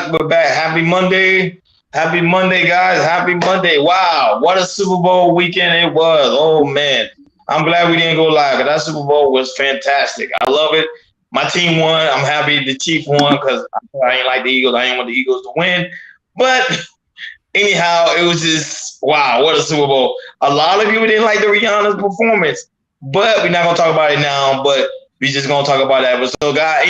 guys. We're back. Happy Monday. Happy Monday, guys. Happy Monday. Wow. What a Super Bowl weekend it was. Oh, man. I'm glad we didn't go live. That Super Bowl was fantastic. I love it. My team won. I'm happy the Chiefs won because I ain't like the Eagles. I ain't want the Eagles to win. But anyhow, it was just, wow, what a Super Bowl. A lot of people didn't like the Rihanna's performance, but we're not going to talk about it now, but we're just going to talk about that. So, guys,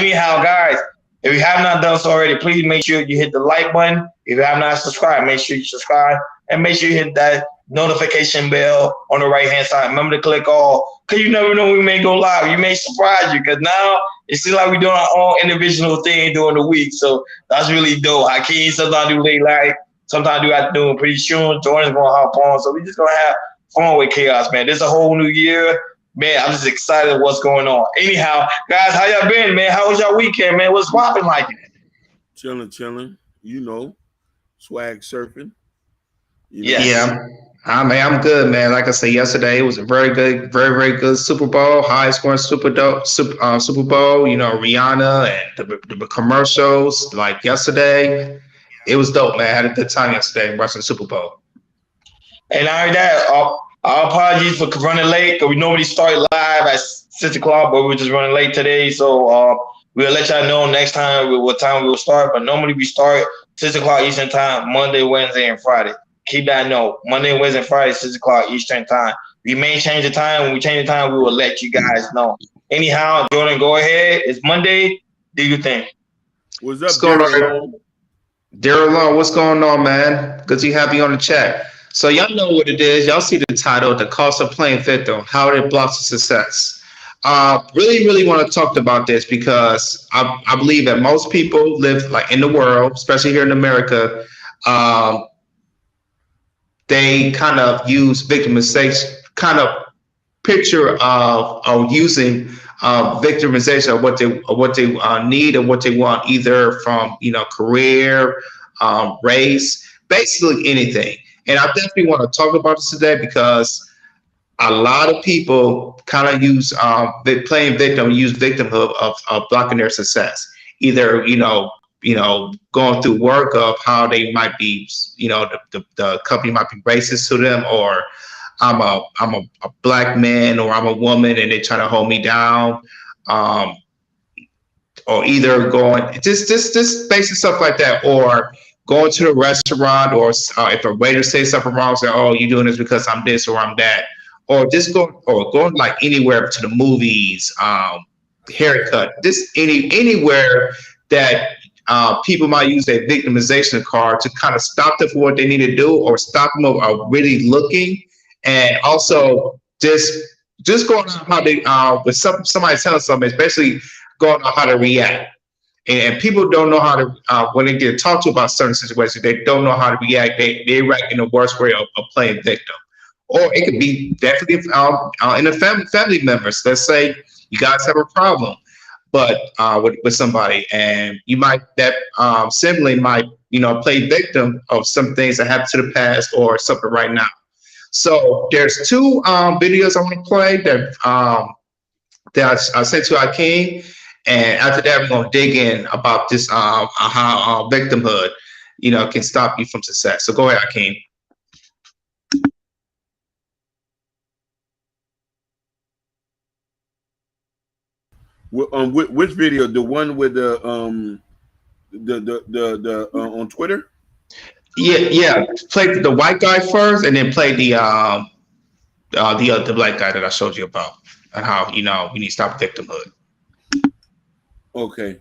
if you have not done so already, please make sure you hit the like button. If you have not subscribed, make sure you subscribe and make sure you hit that notification bell on the right hand side. Remember to click all because you never know when we may go live. You may surprise you because now it seems like we're doing our own individual thing during the week. So that's really dope. Hakeem sometimes do late light, sometimes do afternoon. Pretty soon Jordan's gonna hop on. So we just gonna have fun with chaos, man. This is a whole new year. Man, I'm just excited what's going on. Anyhow, guys, how y'all been, man? How was y'all weekend, man? What's popping like? Chilling. You know, swag surfing. Yes. Yeah, I'm good, man. Like I said yesterday, it was a very good, very good Super Bowl, high scoring Super Bowl. You know, Rihanna and the commercials. Like yesterday, it was dope, man. I had a good time yesterday watching the Super Bowl. And I heard that. Our apologies for running late because we normally start live at 6 o'clock, but we were just running late today. So we'll let y'all know next time what time we will start. But normally we start 6 o'clock Eastern time, Monday, Wednesday, and Friday. Keep that note. Monday, Wednesday, and Friday, 6 o'clock Eastern time. We may change the time. When we change the time, we will let you guys know. Anyhow, Jordan, go ahead. It's Monday. Do your thing. What's up, Daryl? Daryl, what's going on, man? Good to have you on the chat. So y'all know what it is. Y'all see the title, The Cost of Playing Victim, How It Blocks Success. Really want to talk about this because I believe that most people live like in the world, especially here in America, they kind of use victimization, kind of picture of using victimization of what they need and what they want, either from career, race, basically anything. And I definitely want to talk about this today because a lot of people kind of use playing victim, use victimhood of blocking their success. Either going through work of how they might be, the company might be racist to them, or I'm a black man, or I'm a woman and they try to hold me down, or either going just basic stuff like that, or going to the restaurant, or if a waiter says something wrong, say, "Oh, you're doing this because I'm this or I'm that," or just going like anywhere to the movies, haircut, just anywhere that people might use their victimization card to kind of stop them for what they need to do, or stop them of really looking, and also just going on how they with somebody telling something, especially going on how to react. And people don't know how to, when they get talked to about certain situations, they don't know how to react. They react in the worst way of playing victim. Or it could be definitely in the family members. Let's say you guys have a problem, but with somebody, and that sibling might play victim of some things that happened to the past or something right now. So there's two videos I want to play that I sent to Hakeem. And after that, we're going to dig in about this, how victimhood, can stop you from success. So go ahead, Hakeem. Which video? The one with the on Twitter? Yeah. Play the white guy first, and then play the black guy that I showed you about, and how we need to stop victimhood. Okay.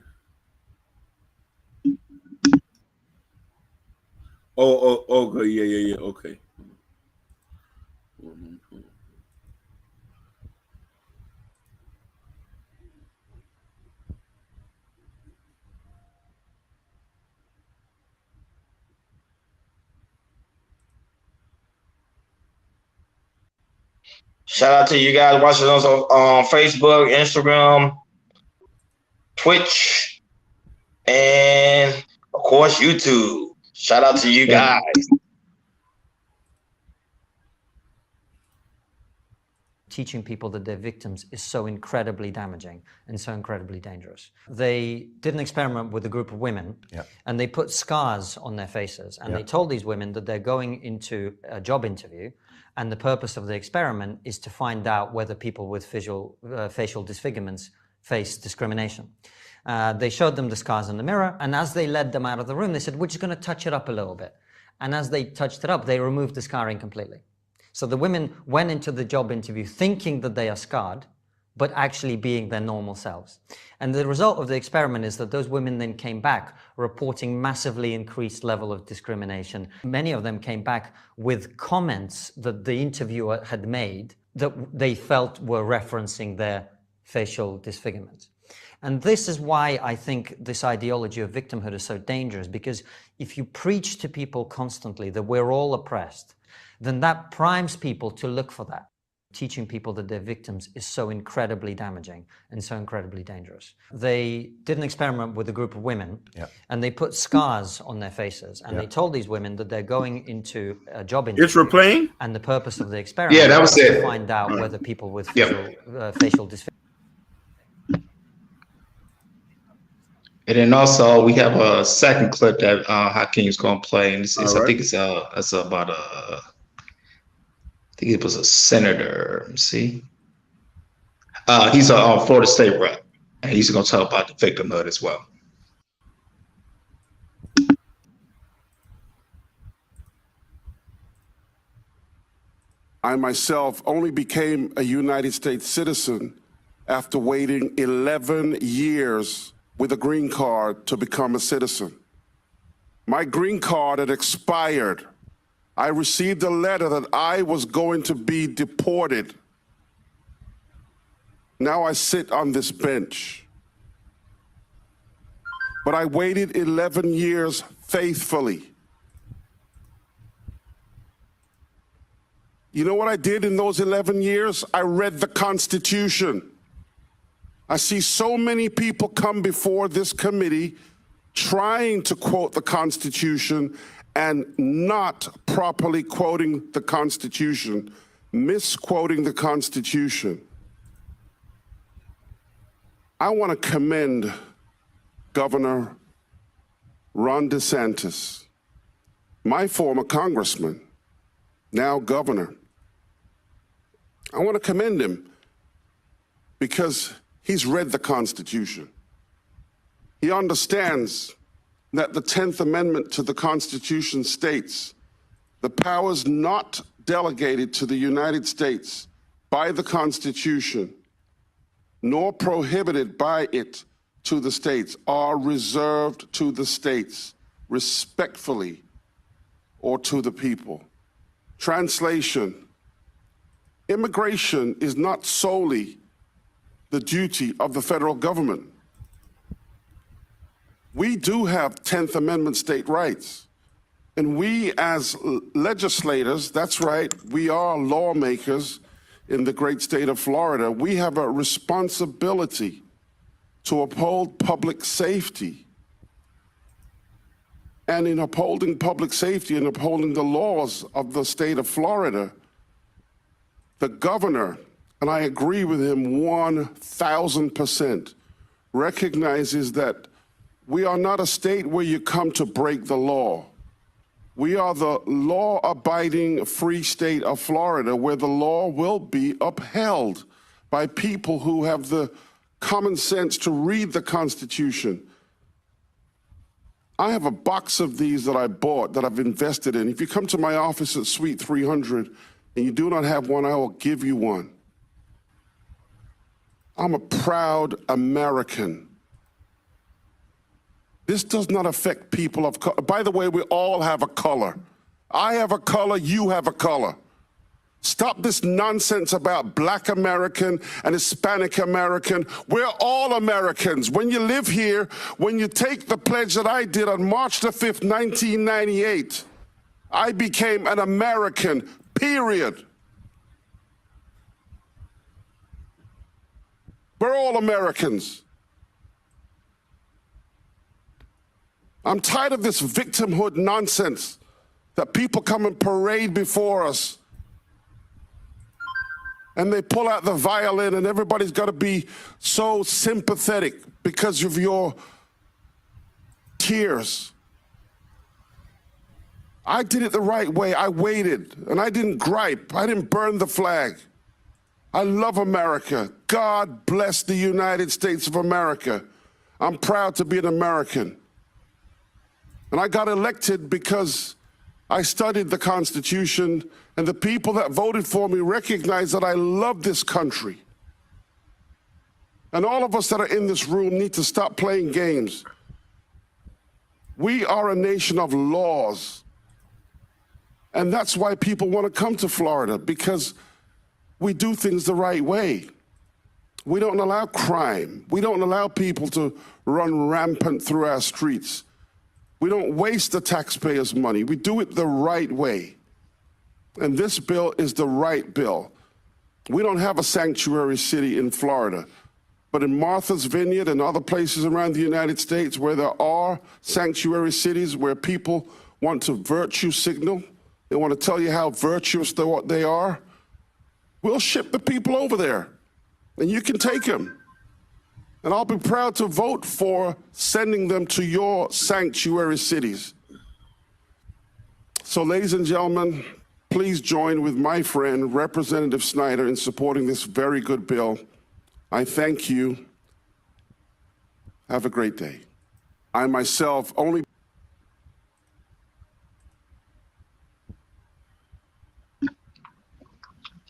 Okay. Yeah. Okay. Shout out to you guys watching us on Facebook, Instagram, Twitch, and of course YouTube. Shout out to you guys. Teaching people that they're victims is so incredibly damaging and so incredibly dangerous. They did an experiment with a group of women, and they put scars on their faces, and they told these women that they're going into a job interview, and the purpose of the experiment is to find out whether people with facial disfigurements face discrimination. They showed them the scars in the mirror, and as they led them out of the room, they said, we're just going to touch it up a little bit. And as they touched it up, they removed the scarring completely. So the women went into the job interview thinking that they are scarred, but actually being their normal selves. And the result of the experiment is that those women then came back reporting massively increased level of discrimination. Many of them came back with comments that the interviewer had made that they felt were referencing their facial disfigurements. And this is why I think this ideology of victimhood is so dangerous, because if you preach to people constantly that we're all oppressed, then that primes people to look for that. Teaching people that they're victims is so incredibly damaging and so incredibly dangerous. They did an experiment with a group of women, and they put scars on their faces, and they told these women that they're going into a job interview. It's replaying? And the purpose of the experiment that was to it. find out whether people with facial disfigurement. And then also we have a second clip that Hakeem's going to play, and it's, All I right. think it's about I think it was a senator. Let me see. He's a Florida State rep, and he's going to talk about the victimhood as well. I myself only became a United States citizen after waiting 11 years with a green card to become a citizen. My green card had expired. I received a letter that I was going to be deported. Now I sit on this bench. But I waited 11 years faithfully. You know what I did in those 11 years? I read the Constitution. I see so many people come before this committee trying to quote the Constitution and not properly quoting the Constitution, misquoting the Constitution. I want to commend Governor Ron DeSantis, my former congressman, now governor. I want to commend him because he's read the Constitution. He understands that the 10th Amendment to the Constitution states the powers not delegated to the United States by the Constitution, nor prohibited by it to the states, are reserved to the states, respectfully, or to the people. Translation: immigration is not solely the duty of the federal government. We do have 10th Amendment state rights. And we as legislators, that's right, we are lawmakers in the great state of Florida, we have a responsibility to uphold public safety. And in upholding public safety and upholding the laws of the state of Florida, the governor, and I agree with him 1,000%, recognizes that we are not a state where you come to break the law. We are the law-abiding free state of Florida, where the law will be upheld by people who have the common sense to read the Constitution. I have a box of these that I bought, that I've invested in. If you come to my office at Suite 300 and you do not have one, I will give you one. I'm a proud American. This does not affect people of color. By the way, we all have a color. I have a color, you have a color. Stop this nonsense about Black American and Hispanic American. We're all Americans. When you live here, when you take the pledge that I did on March the 5th, 1998, I became an American, period. We're all Americans. I'm tired of this victimhood nonsense that people come and parade before us. and they pull out the violin, and everybody's got to be so sympathetic because of your tears. I did it the right way. I waited, and I didn't gripe. I didn't burn the flag. I love America. God bless the United States of America. I'm proud to be an American. And I got elected because I studied the Constitution, and the people that voted for me recognize that I love this country. And all of us that are in this room need to stop playing games. We are a nation of laws. And that's why people want to come to Florida, because we do things the right way. We don't allow crime. We don't allow people to run rampant through our streets. We don't waste the taxpayers' money. We do it the right way. And this bill is the right bill. We don't have a sanctuary city in Florida, but in Martha's Vineyard and other places around the United States where there are sanctuary cities where people want to virtue signal, they want to tell you how virtuous they are, we'll ship the people over there, and you can take them. And I'll be proud to vote for sending them to your sanctuary cities. So, ladies and gentlemen, please join with my friend, Representative Snyder, in supporting this very good bill. I thank you. Have a great day. I myself only...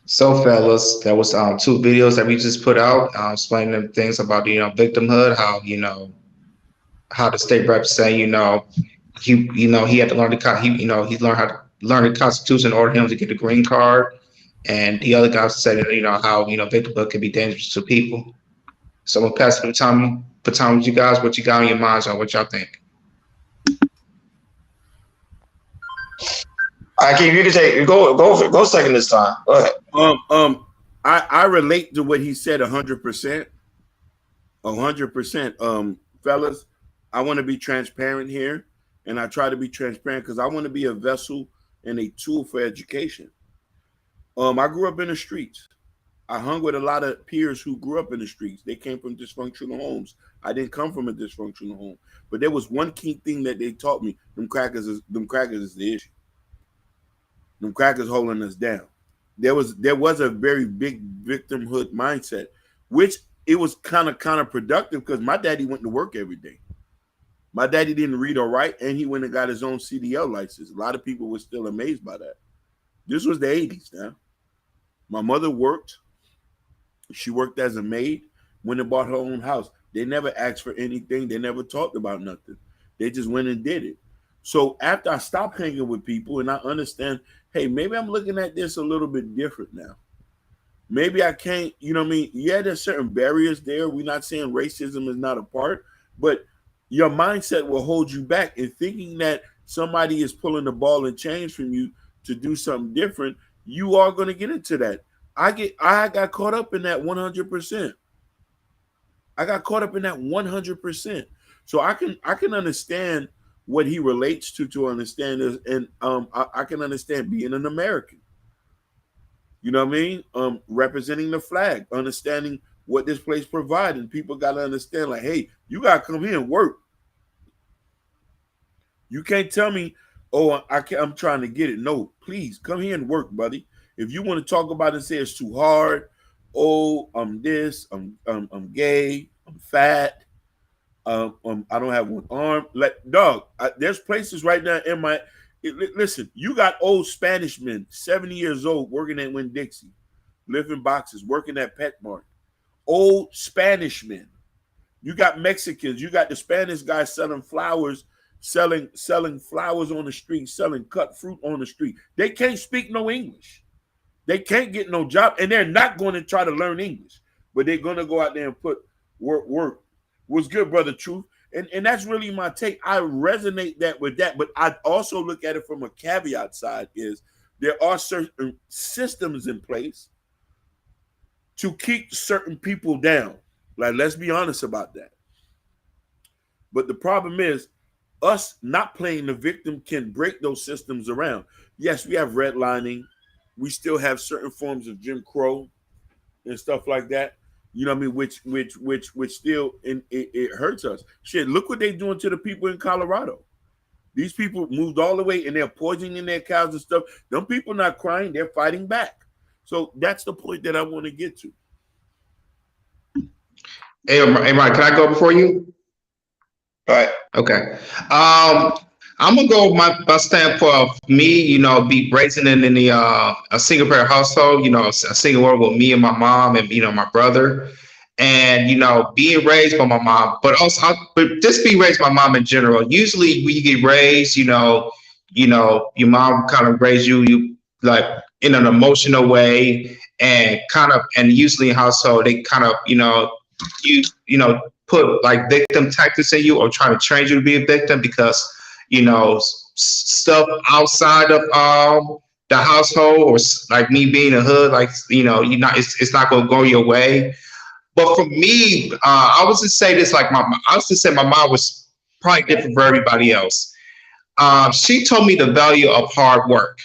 So, fellas, that was 2 videos that we just put out, explaining things about victimhood, how the state rep say he had to learn he learned how to learn the Constitution in order for him to get the green card, and the other guys said how victimhood can be dangerous to people. So I'm gonna pass the time with you guys. What you got on your minds on what y'all think? I can. You can take go second this time. Go ahead. I relate to what he said 100%. 100%. Fellas, I want to be transparent here, and I try to be transparent because I want to be a vessel and a tool for education. I grew up in the streets. I hung with a lot of peers who grew up in the streets. They came from dysfunctional homes. I didn't come from a dysfunctional home, but there was one key thing that they taught me: them crackers is the issue. Them crackers holding us down. There was a very big victimhood mindset, which it was kind of counterproductive because my daddy went to work every day. My daddy didn't read or write, and he went and got his own CDL license. A lot of people were still amazed by that. This was the 80s now. My mother worked. She worked as a maid, went and bought her own house. They never asked for anything. They never talked about nothing. They just went and did it. So after I stopped hanging with people and I understand, hey, maybe I'm looking at this a little bit different now. Maybe I can't, yeah, there's certain barriers there. We're not saying racism is not a part, but your mindset will hold you back in thinking that somebody is pulling the ball and chain from you to do something different. You are going to get into that. I got caught up in that 100%. I got caught up in that 100%. So I can understand what he relates to understand this, and I can understand being an American. You know what I mean? Representing the flag, understanding what this place provides, and people got to understand, like, hey, you got to come here and work. You can't tell me, oh, I'm trying to get it. No, please come here and work, buddy. If you want to talk about it and say it's too hard, oh, I'm this, I'm gay, I'm fat. I don't have one arm. There's places right now in my. Listen, you got old Spanish men, 70 years old, working at Winn-Dixie, lifting boxes, working at PetMart. Old Spanish men. You got Mexicans. You got the Spanish guys selling flowers, selling flowers on the street, selling cut fruit on the street. They can't speak no English. They can't get no job, and they're not going to try to learn English, but they're going to go out there and put work. What's good, Brother Truth? And that's really my take. I resonate with that, but I also look at it from a caveat side is there are certain systems in place to keep certain people down. Like, let's be honest about that. But the problem is us not playing the victim can break those systems around. Yes, we have redlining. We still have certain forms of Jim Crow. and stuff like that. You know what I mean? Which still it hurts us. Shit, look what they're doing to the people in Colorado. These people moved all the way and they're poisoning their cows and stuff. Them people not crying, they're fighting back. So that's the point that I want to get to. Hey, Mike, can I go before you? All right. Okay. I'm gonna go with my standpoint of me, you know, be raising in the a single parent household, you know, a single world with me and my mom and, you know, my brother, and, you know, being raised by my mom, but also but just be raised by my mom in general. Usually when you get raised, you know, your mom kind of raised you like in an emotional way, and usually in household they kind of, you know, put like victim tactics in you or trying to train you to be a victim because, you know, stuff outside of the household, or like me being a hood, like, you know, it's not gonna go your way. But for me, I was to say this, like my mom was probably different for everybody else. She told me the value of hard work.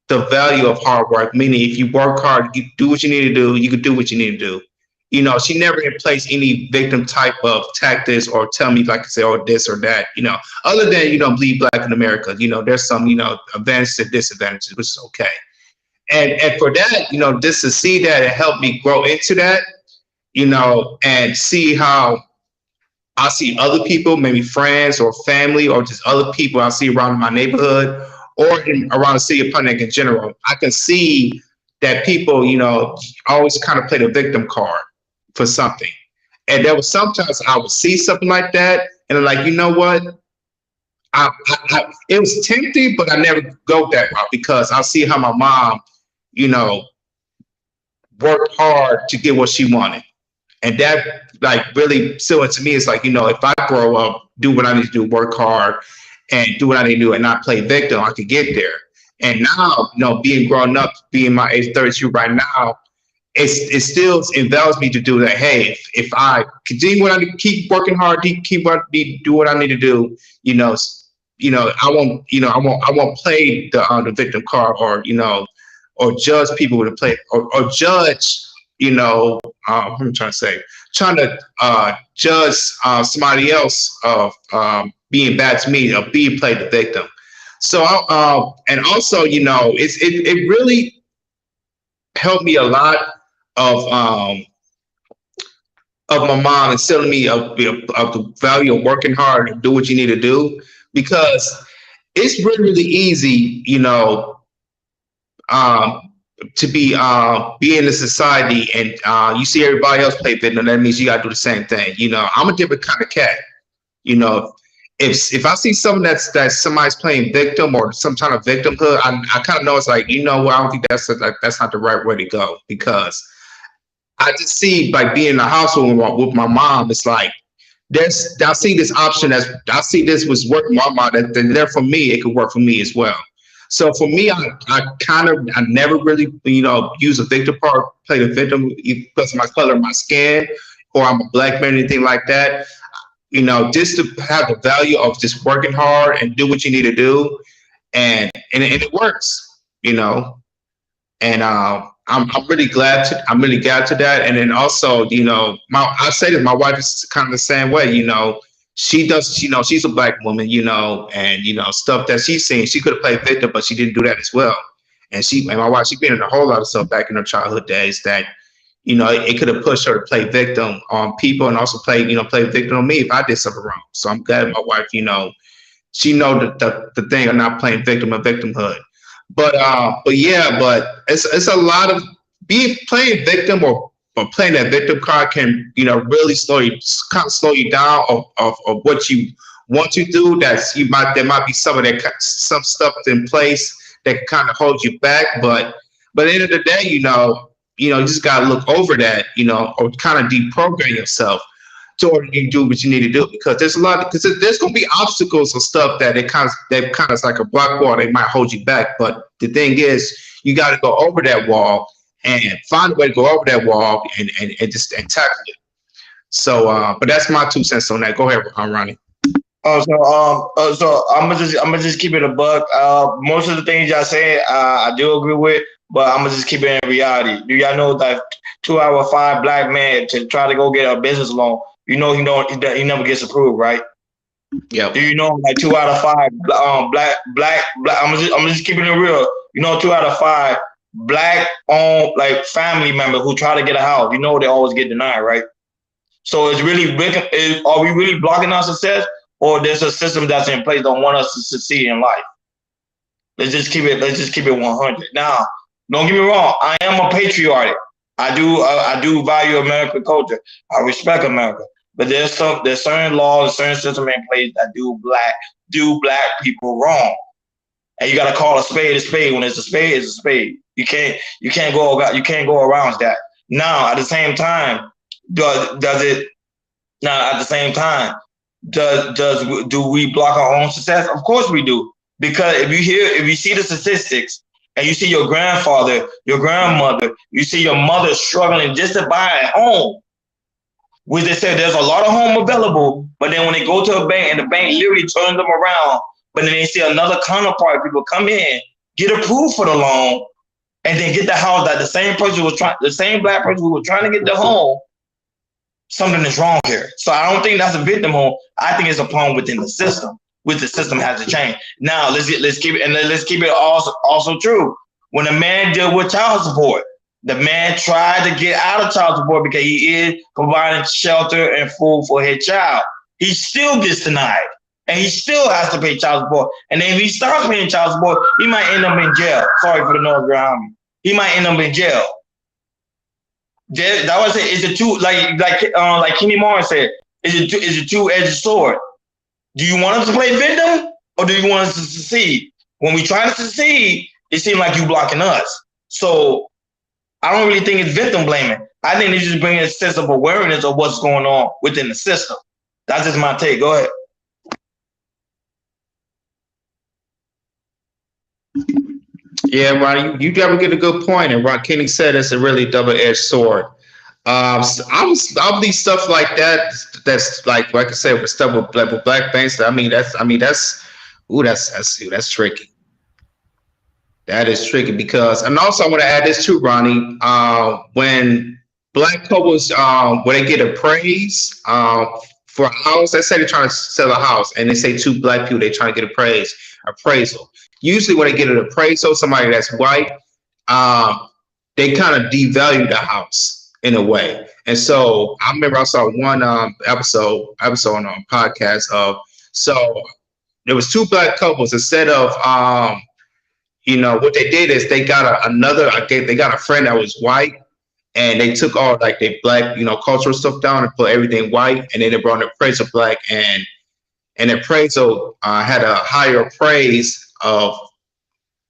The value of hard work, meaning if you work hard, you do what you need to do, you can do what you need to do. You know, she never in place any victim type of tactics or tell me like say, oh, this or that, you know, other than, you know, bleed black in America. You know, there's some, you know, advantages and disadvantages, which is okay. And for that, you know, just to see that it helped me grow into that, you know, and see how I see other people, maybe friends or family or just other people I see around my neighborhood or around the city of Pontiac in general. I can see that people, you know, always kind of play the victim card for something. And there was sometimes I would see something like that and I'm like, you know what? It was tempting, but I never go that route because I see how my mom, you know, worked hard to get what she wanted. And that like really still to me is like, you know, if I grow up, do what I need to do, work hard and do what I need to do and not play victim, I could get there. And now, you know, being grown up, being my age 32 right now, it still envelops me to do that. Hey, if I continue what I need, keep working hard, do what I need to do, you know, I won't play the victim card or, you know, or judge people with a play or judge, you know, what I'm trying to judge somebody else of being bad to me or being played the victim. So, and also, you know, it really helped me a lot of my mom instilling me of the value of working hard and do what you need to do, because it's really, really easy, you know, to be in a society and you see everybody else play victim. That means you got to do the same thing. You know, I'm a different kind of cat. You know, if I see something that somebody's playing victim or some kind of victimhood, I kind of know it's like, you know what, I don't think that's not the right way to go, because I just see like being in the household with my mom, it's like I see this option I see this was working for my mom, that there for me, it could work for me as well. So for me, I never really, you know, use a victim part, play the victim because of my color of my skin, or I'm a black man, anything like that. You know, just to have the value of just working hard and do what you need to do, and it works, you know. And I'm really glad to that. And then also, you know, I say that my wife is kind of the same way, you know. She does, you know, she's a black woman, you know, and, you know, stuff that she's seen, she could have played victim, but she didn't do that as well. And my wife, she's been in a whole lot of stuff back in her childhood days that, you know, it could have pushed her to play victim on people and also play victim on me if I did something wrong. So I'm glad my wife, you know, she know the thing of not playing victim or victimhood. But it's a lot of playing victim or playing that victim card can, you know, really slow you down of what you want to do. There might be some stuff in place that kind of holds you back. But at the end of the day, you just gotta look over that, you know, or kind of deprogram yourself to order you do what you need to do, because there's gonna be obstacles or stuff that they kind of like a block wall. They might hold you back, but the thing is, you got to go over that wall and find a way to go over that wall and tackle it. So, but that's my 2 cents on that. Go ahead, Ronnie. So I'm gonna just keep it a buck. Most of the things y'all say, I do agree with. but I'm gonna just keep it in reality. Do y'all know that 2 out of 5 black men to try to go get a business loan, he never gets approved, right? Yep. Do you know like 2 out of 5 black I'm just keeping it real. 2 out of 5 black owned like family members who try to get a house, they always get denied, right? So are we really blocking our success, or there's a system that's in place don't want us to succeed in life? Let's just keep it 100. Now, don't get me wrong, I am a patriotic. I do value American culture. I respect America. But there's certain laws, certain systems in place that do black people wrong. And you gotta call a spade when it's a spade, it's a spade. You can't go around that. Now at the same time, do we block our own success? Of course we do. Because if you see the statistics and you see your grandfather, your grandmother, you see your mother struggling just to buy a home, which they said there's a lot of home available, but then when they go to a bank and the bank literally turns them around, but then they see another counterpart, people come in, get approved for the loan, and then get the house that the same black person who was trying to get the home, something is wrong here. So I don't think that's a victim home. I think it's a problem within the system, which the system has to change. Now let's keep it also true. When a man deals with child support, the man tried to get out of child support because he is providing shelter and food for his child. He still gets denied, and he still has to pay child support. And then if he starts paying child support, he might end up in jail. Sorry for the North Army. He might end up in jail. That was it. It's a two, like Kenny Moore said, it's a two-edged sword. Do you want us to play victim, or do you want us to succeed? When we try to succeed, it seems like you blocking us. So I don't really think it's victim blaming. I think it's just bringing a sense of awareness of what's going on within the system. That's just my take. Go ahead. Yeah, Ronnie, you definitely get a good point. And Ron Kenny said it's a really double-edged sword. I'll be stuff like that. That's like I said, with stuff with black banks. That's tricky. That is tricky because, and also I want to add this too, Ronnie. When black couples, when they get appraised for a house, let's say they're trying to sell a house, and they say 2 black people they're trying to get appraisal. Usually, when they get an appraisal, somebody that's white, they kind of devalue the house in a way. And so I remember I saw one episode on a podcast of, so there was 2 black couples. Instead of what they did is they got they got a friend that was white, and they took all like their black cultural stuff down and put everything white, and then they brought an appraisal black, and the appraisal had a higher appraise of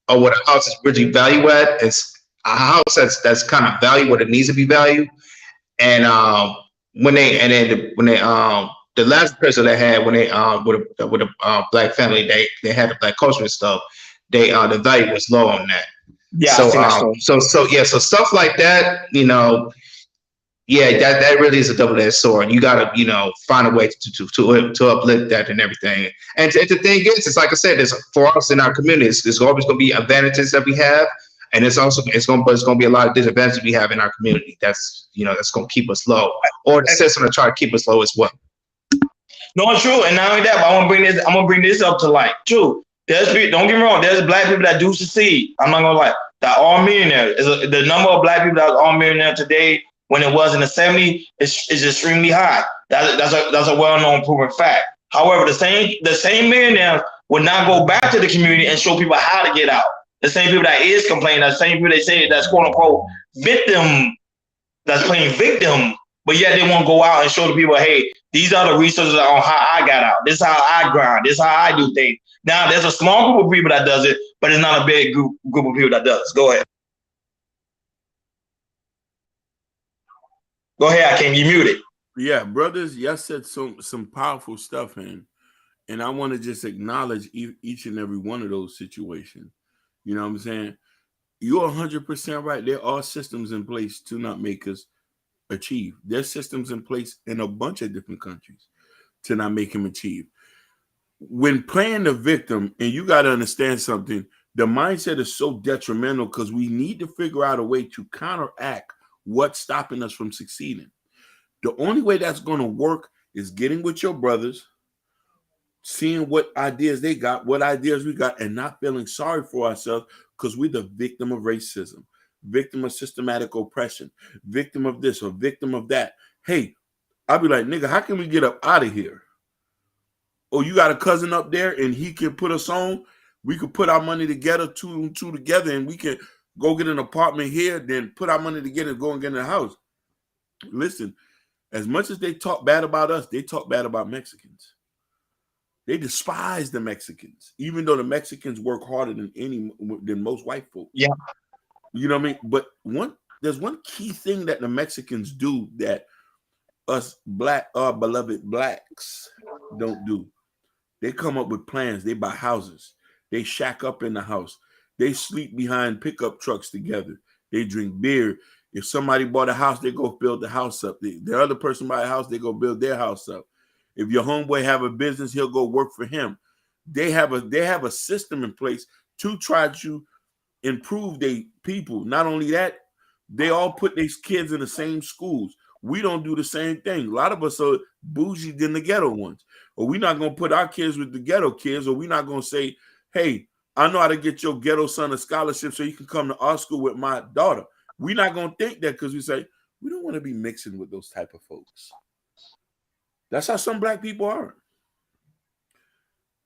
what a house is really valued at. It's a house that's kind of valued what it needs to be valued. And the last appraisal they had when they with a black family, they had the black culture and stuff. The value was low on that. Yeah. So stuff like that, that really is a double-edged sword. You gotta, find a way to uplift that and everything. And the thing is, it's like I said, for us in our communities, there's always gonna be advantages that we have, and it's gonna be a lot of disadvantages we have in our community. That's gonna keep us low, or the system to try to keep us low as well. No, it's true, and not only that, but I'm gonna bring this up to light. True. Don't get me wrong. There's black people that do succeed. I'm not gonna lie. That are millionaires. The number of black people that are millionaires today, when it was in the 70s, is extremely high. That's a well-known proven fact. However, the same millionaires would not go back to the community and show people how to get out. The same people that is complaining, the same people they say that's quote unquote victim, that's playing victim, but yet they won't go out and show the people, hey, these are the resources on how I got out. This is how I grind. This is how I do things. Now, there's a small group of people that does it, but it's not a big group of people that does. Go ahead. Go ahead, Hakeem. You muted. Yeah, brothers, y'all said some powerful stuff, and I want to just acknowledge each and every one of those situations. You know what I'm saying? You're 100% right. There are systems in place to not make us achieve. There's systems in place in a bunch of different countries to not make him achieve. When playing the victim, and you got to understand something, the mindset is so detrimental because we need to figure out a way to counteract what's stopping us from succeeding. The only way that's going to work is getting with your brothers, seeing what ideas they got, what ideas we got, and not feeling sorry for ourselves because we're the victim of racism, victim of systematic oppression, victim of this or victim of that. Hey, I'll be like, nigga, how can we get up out of here? Oh, you got a cousin up there and he can put us on? We could put our money together, two and two together, and we can go get an apartment here, then put our money together and go and get in a house. Listen, as much as they talk bad about us, they talk bad about Mexicans. They despise the Mexicans, even though the Mexicans work harder than most white folks. Yeah. You know what I mean? But there's one key thing that the Mexicans do that us beloved blacks don't do. They come up with plans. They buy houses. They shack up in the house. They sleep behind pickup trucks together. They drink beer. If somebody bought a house, they go build the house up. The other person buy a house, they go build their house up. If your homeboy have a business, he'll go work for him. They have a system in place to try to improve their people. Not only that, they all put these kids in the same schools. We don't do the same thing. A lot of us are bougie than the ghetto ones. Or we're not going to put our kids with the ghetto kids, or we're not going to say, hey, I know how to get your ghetto son a scholarship so you can come to our school with my daughter. We're not going to think that because we say, we don't want to be mixing with those type of folks. That's how some black people are.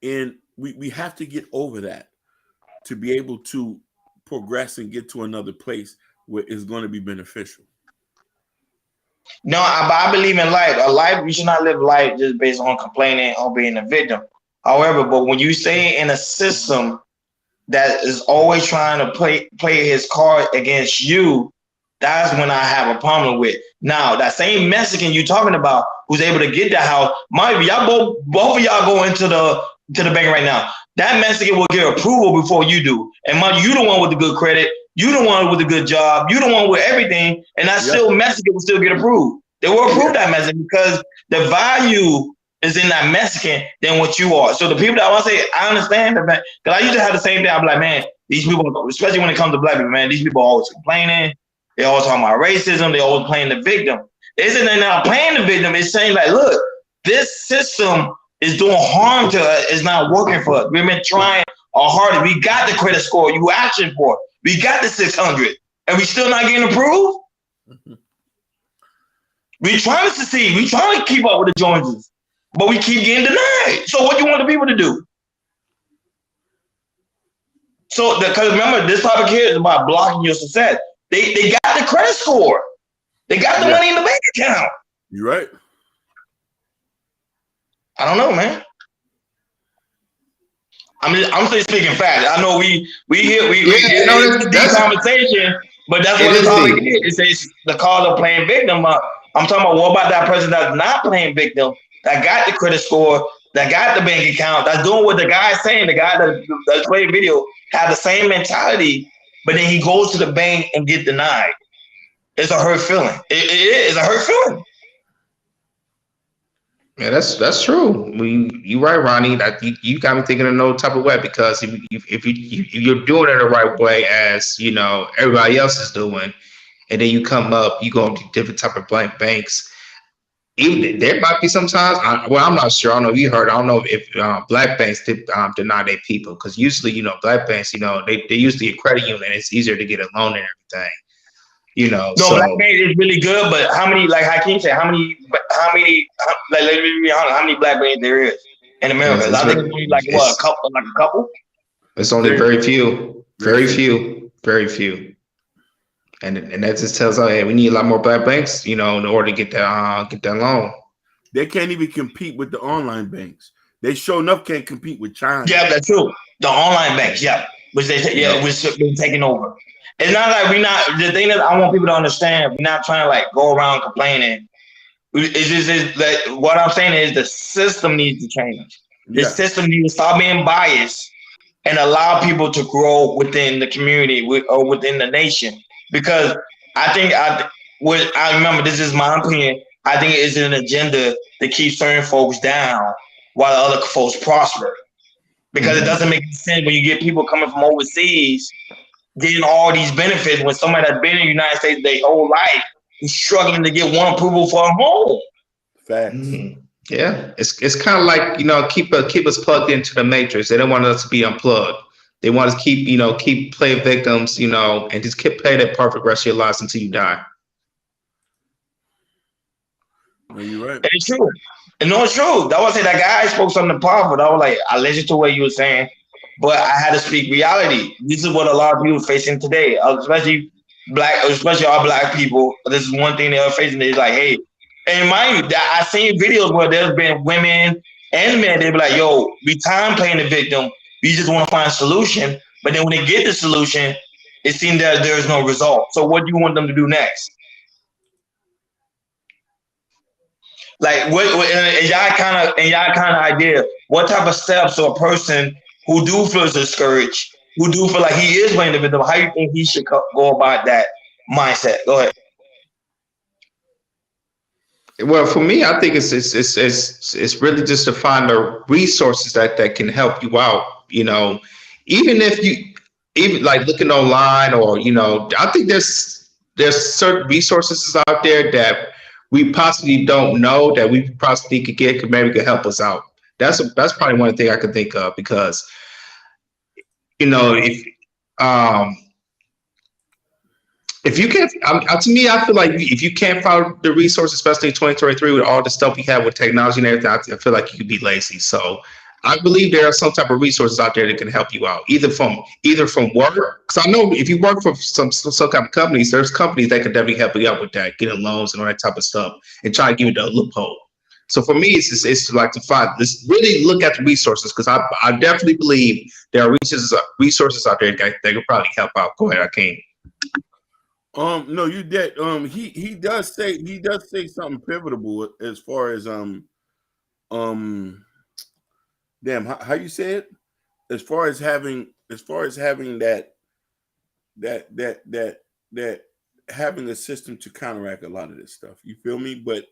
And we have to get over that to be able to progress and get to another place where it's going to be beneficial. No, I believe in life. A life, you should not live life just based on complaining or being a victim. However, but when you stay in a system that is always trying to play his card against you, that's when I have a problem with. Now, that same Mexican you talking about who's able to get that house, y'all both of y'all go into the bank right now. That Mexican will get approval before you do. And you the one with the good credit, you the one with the good job, you the one with everything, and that still Mexican will still get approved. They will approve that Mexican because the value is in that Mexican than what you are. So the people that I want to say, I understand that, because I used to have the same thing. I'm like, man, these people, especially when it comes to black people, man, these people are always complaining. They always talking about racism. They always playing the victim. Isn't they not playing the victim? It's saying like, look, this system is doing harm to us. It's not working for us. We've been trying our hardest. We got the credit score you asking for. We got the 600, and we still not getting approved. We trying to succeed. We trying to keep up with the Joneses, but we keep getting denied. So what do you want the people to do? So because remember, this topic here is about blocking your success. They got the credit score. They got the money in the bank account. You're right. I don't know, man. I'm just speaking facts. I know we deep conversation, but that's what the topic is. It's the cause of playing victim. I'm talking about what about that person that's not playing victim, that got the credit score, that got the bank account, that's doing what the guy's saying. The guy that's playing video have the same mentality, but then he goes to the bank and get denied. It's a hurt feeling. It is a hurt feeling. Yeah, that's true. You right, Ronnie. You got me thinking in no type of way, because if you're doing it the right way, as you know everybody else is doing, and then you come up, you go to different type of banks. Even there might be sometimes. I'm not sure. I don't know if you heard. I don't know if black banks deny their people, because usually black banks they usually a credit union. It's easier to get a loan and everything. No, black bank is really good, but how many, like Hakeem said, how many, let me be honest, how many black banks there is in America? I think it's only like a couple? It's only very few. And that just tells us, hey, we need a lot more black banks, in order to get that loan. They can't even compete with the online banks. They sure enough can't compete with China. Yeah, that's true. The online banks, which which been taking over. It's not like the thing that I want people to understand, we're not trying to like go around complaining. It's just that what I'm saying is the system needs to change. The system needs to stop being biased and allow people to grow within the community or within the nation. Because I remember, this is my opinion, I think it's an agenda to keep certain folks down while other folks prosper. because it doesn't make sense when you get people coming from overseas getting all these benefits when somebody that's been in the United States their whole life is struggling to get one approval for a home. Facts. Yeah, it's kind of like, you know, keep us plugged into the matrix. They don't want us to be unplugged. They want us to keep playing victims, you know, and just keep playing that perfect rest of your lives until you die. No, you're right. It's true. And no, it's true. That was it. That guy spoke something powerful. I was like, I listened to what you were saying, but I had to speak reality. This is what a lot of people are facing today, especially our black people. This is one thing they are facing. They're like, hey, and mind you, I've seen videos where there's been women and men. They be like, yo, we time playing the victim. We just want to find a solution. But then when they get the solution, it seems that there is no result. So what do you want them to do next? Like what in y'all kind of idea, what type of steps or a person who do feel discouraged, who do feel like he is playing the victim, how you think he should go about that mindset? Go ahead. Well, for me, I think it's really just to find the resources that can help you out. You know, even like looking online, or, you know, I think there's certain resources out there that we possibly don't know that we possibly could get, maybe could help us out. That's probably one thing I could think of, because, you know, if you can't, to me, I feel like if you can't find the resources, especially in 2023 with all the stuff we have with technology and everything, I feel like you could be lazy. So I believe there are some type of resources out there that can help you out, either from work. Because I know if you work for some kind of companies, there's companies that can definitely help you out with that, getting loans and all that type of stuff, and try to give you the loophole. So for me, it's like to find this, really look at the resources, because I definitely believe there are resources out there that could probably help out. Go ahead, Akeem. No, you did. He does say something pivotal as far as damn, how you say it? As far as having that having a system to counteract a lot of this stuff. You feel me? But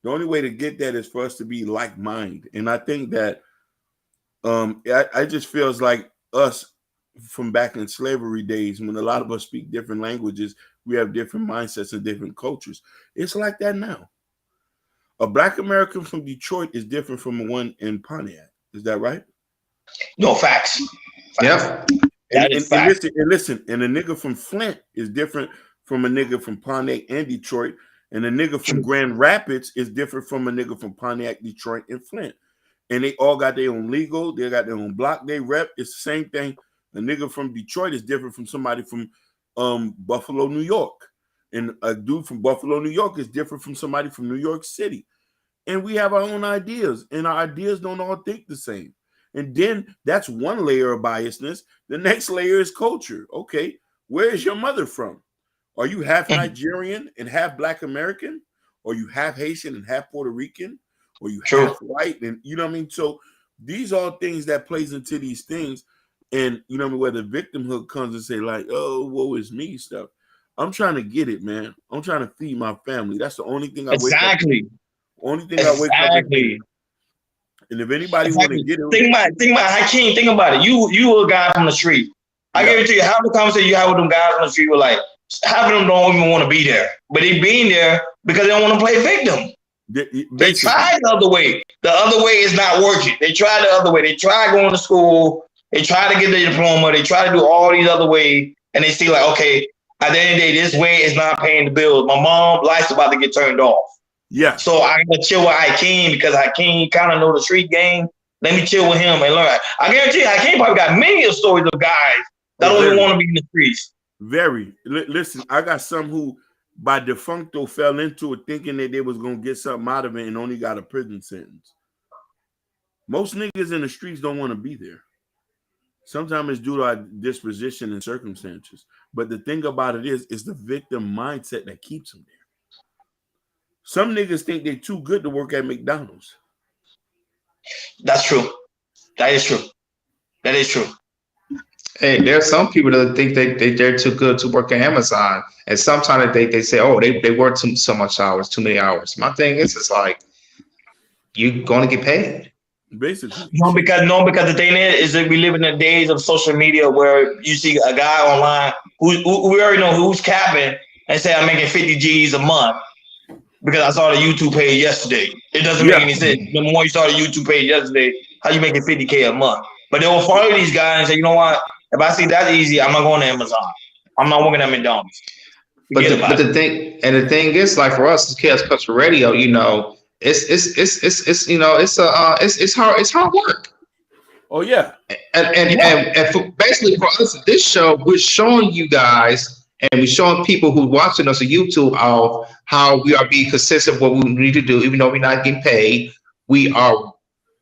the only way to get that is for us to be like-minded. And I think that I just feels like us from back in slavery days, when a lot of us speak different languages, we have different mindsets and different cultures. It's like that now. A Black American from Detroit is different from one in Pontiac. Is that right? No, facts. Yep. And listen, and a nigga from Flint is different from a nigga from Pontiac and Detroit. And a nigga from Grand Rapids is different from a nigga from Pontiac, Detroit, and Flint. And they all got their own legal, they got their own block they rep. It's the same thing. A nigga from Detroit is different from somebody from Buffalo, New York. And a dude from Buffalo, New York is different from somebody from New York City. And we have our own ideas, and our ideas don't all think the same. And then that's one layer of biasness. The next layer is culture. Okay, where is your mother from? Are you half Nigerian and half Black American? Or you half Haitian and half Puerto Rican? Or you half white? And you know what I mean? So these are things that plays into these things. And you know what I mean, where the victimhood comes and say, like, oh, woe is me stuff. I'm trying to get it, man. I'm trying to feed my family. That's the only thing I wake up. Only thing I wake up and do. And if anybody want to get it, think about Hakeem. Think about it. You a guy from the street. I guarantee you, half the conversation you have with them guys on the street were like, half of them don't even want to be there, but they being there because they don't want to play victim. They tried the other way. The other way is not working. They tried the other way. They tried going to school. They try to get their diploma. They try to do all these other ways, and they see like, okay, at the end of the day, this way is not paying the bills. My mom life's about to get turned off. Yeah. So I gotta chill with Hakeem because Hakeem kind of know the street game. Let me chill with him and learn. I guarantee you, Hakeem probably got many of stories of guys that don't even want to be in the streets. Very. Listen, I got some who by defuncto fell into it thinking that they was gonna get something out of it and only got a prison sentence. Most niggas in the streets don't want to be there. Sometimes it's due to our disposition and circumstances. But the thing about it is the victim mindset that keeps them there. Some niggas think they're too good to work at McDonald's. That's true. That is true. That is true. Hey, there are some people that think they're too good to work at Amazon. And sometimes they say, oh, they work so much hours, too many hours. My thing is, it's like, you're going to get paid. Basically. Because the thing is that we live in the days of social media where you see a guy online who we already know who's capping and say I'm making 50 G's a month because I saw the YouTube page yesterday. It doesn't make any sense. The more you saw the YouTube page yesterday, how you making 50K a month? But they will follow these guys and say, you know what? If I see that easy, I'm not going to Amazon. I'm not working at McDonald's. But the thing is, like for us, Chaos Culture Radio, you know, it's you know, it's hard work. Oh yeah. And for, basically for us, this show, we're showing you guys and we're showing people who are watching us on YouTube of how we are being consistent what we need to do, even though we're not getting paid. We are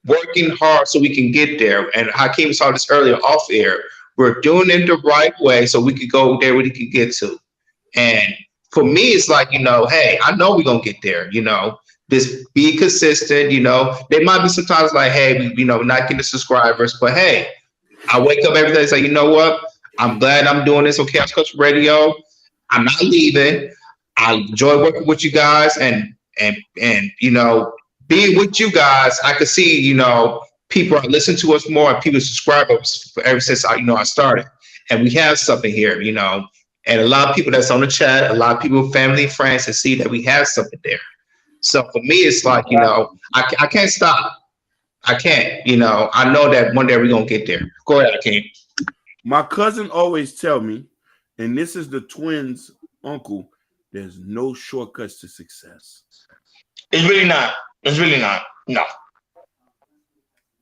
working hard so we can get there. And Hakeem saw this earlier off air. We're doing it the right way so we could go there where we can get to. And for me, it's like, you know, hey, I know we're going to get there, you know, just be consistent, you know. There might be sometimes like, hey, we, you know, not getting the subscribers, but hey, I wake up every day and say, you know what? I'm glad I'm doing this on Chaos Culture Radio. I'm not leaving. I enjoy working with you guys and you know, being with you guys, I could see, you know, people are listening to us more and people subscribe us ever since I started. And we have something here, you know, and a lot of people that's on the chat, a lot of people, family and friends, that see that we have something there. So for me, it's like, you know, I can't stop. I can't, you know, I know that one day we're going to get there. Go ahead, Hakeem. My cousin always tell me, and this is the twins' uncle, there's no shortcuts to success. It's really not. It's really not. No.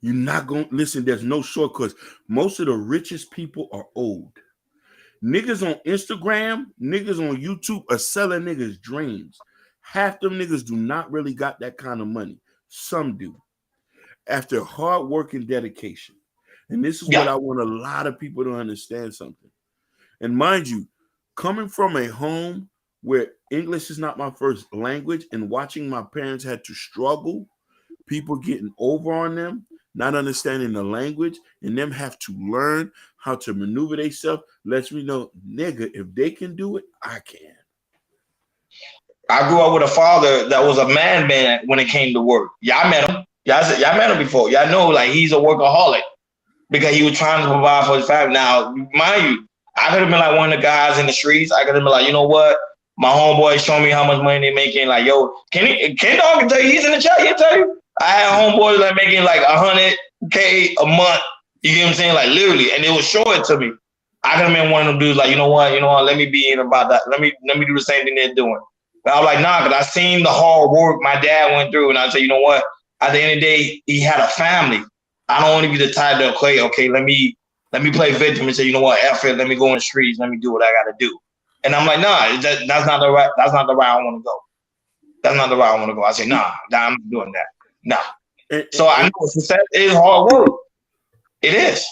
You're not going to listen. There's no shortcuts. Most of the richest people are old. Niggas on Instagram, niggas on YouTube are selling niggas dreams. Half them niggas do not really got that kind of money. Some do. After hard work and dedication. And this is what I want a lot of people to understand something. And mind you, coming from a home where English is not my first language and watching my parents had to struggle, people getting over on them, not understanding the language, and them have to learn how to maneuver themselves, lets me know, nigga, if they can do it, I can. I grew up with a father that was a man when it came to work. Y'all met him. Y'all met him before. Y'all know, like, he's a workaholic because he was trying to provide for his family. Now, mind you, I could have been like one of the guys in the streets. I could have been like, you know what? My homeboy showing me how much money they're making. Like, yo, Ken Dog can tell you, he's in the chat. He'll tell you. I had homeboys like making like $100K a month. You get what I'm saying? Like literally, and it was showing to me. I could have been one of them dudes. Like, you know what? Let me be in about that. Let me do the same thing they're doing. But I was like, nah, because I seen the hard work my dad went through, and I said, you know what? At the end of the day, he had a family. I don't want to be the type to okay, let me play victim and say, you know what? F it. Let me go in the streets. Let me do what I got to do. And I'm like, nah, that's not the right. That's not the route I want to go. That's not the route I want to go. I say, nah, I'm not doing that. Nah. So I know success is hard work. It is.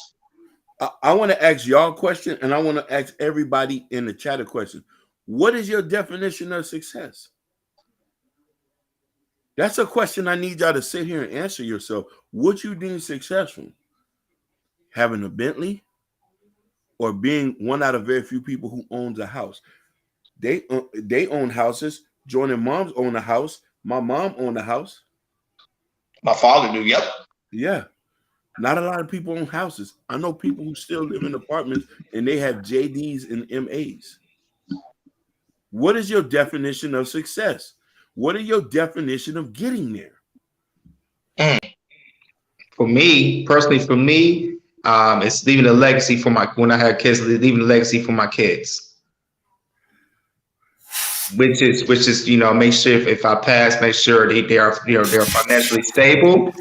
I want to ask y'all a question, and I want to ask everybody in the chat a question. What is your definition of success? That's a question I need y'all to sit here and answer yourself. What you deem successful? Having a Bentley? Or being one out of very few people who owns a house? They own houses. Jordan moms own a house. My mom owned a house. My father do. Yep. Yeah. Not a lot of people own houses. I know people who still live in apartments and they have JDs and MAs. What is your definition of success? What are your definition of getting there? For me, personally, it's leaving a legacy for when I had kids, leaving a legacy for my kids. Which is, you know, make sure if I pass, make sure they are, you know, they're financially stable.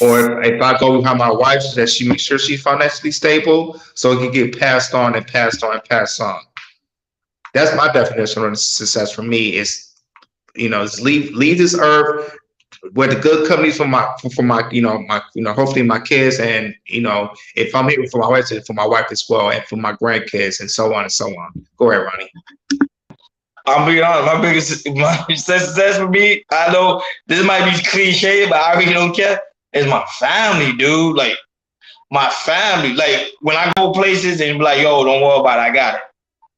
Or if I go behind my wife, that she makes sure she's financially stable, so it can get passed on and passed on and passed on. That's my definition of success for me. Is, you know, is leave this earth where the good companies for my hopefully my kids, and, you know, if I'm here for my wife as well, and for my grandkids, and so on and so on. Go ahead, Ronnie. I'll be honest, my success for me, I know this might be cliche, but I really don't care. It's my family, dude. Like, my family. Like, when I go places and be like, yo, don't worry about it, I got it.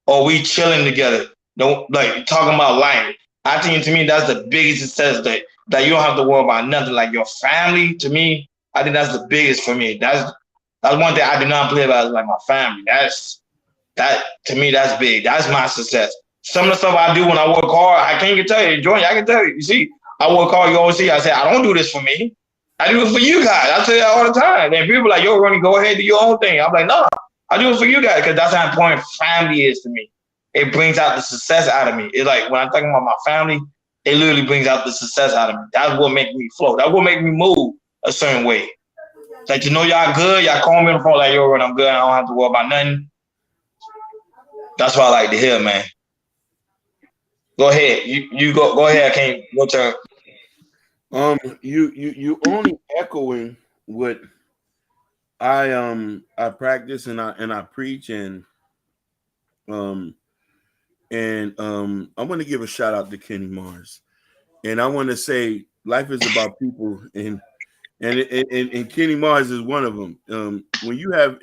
Or we chilling together. Don't, like, talking about life. I think, to me, that's the biggest success, that you don't have to worry about nothing. Like, your family, to me, I think that's the biggest for me. That's one thing I do not play about, is like my family. That to me, that's big. That's my success. Some of the stuff I do when I work hard, I can't even tell you, Jordan. I can tell you. You see, I work hard. You always see. I say I don't do this for me. I do it for you guys. I tell you that all the time. And people are like, yo, Ronnie, go ahead, do your own thing. I'm like, no, I do it for you guys, because that's how important family is to me. It brings out the success out of me. It's like when I'm talking about my family, it literally brings out the success out of me. That's what makes me flow. That's what makes me move a certain way. Like, you know, y'all good. Y'all call me on the phone like, yo, Ronnie, I'm good. I don't have to worry about nothing. That's what I like to hear, man. Go ahead. You go ahead. I can't. Your turn. You only echoing what I practice and I preach, and I want to give a shout out to Kenny Mars, and I want to say life is about people, and Kenny Mars is one of them. When you have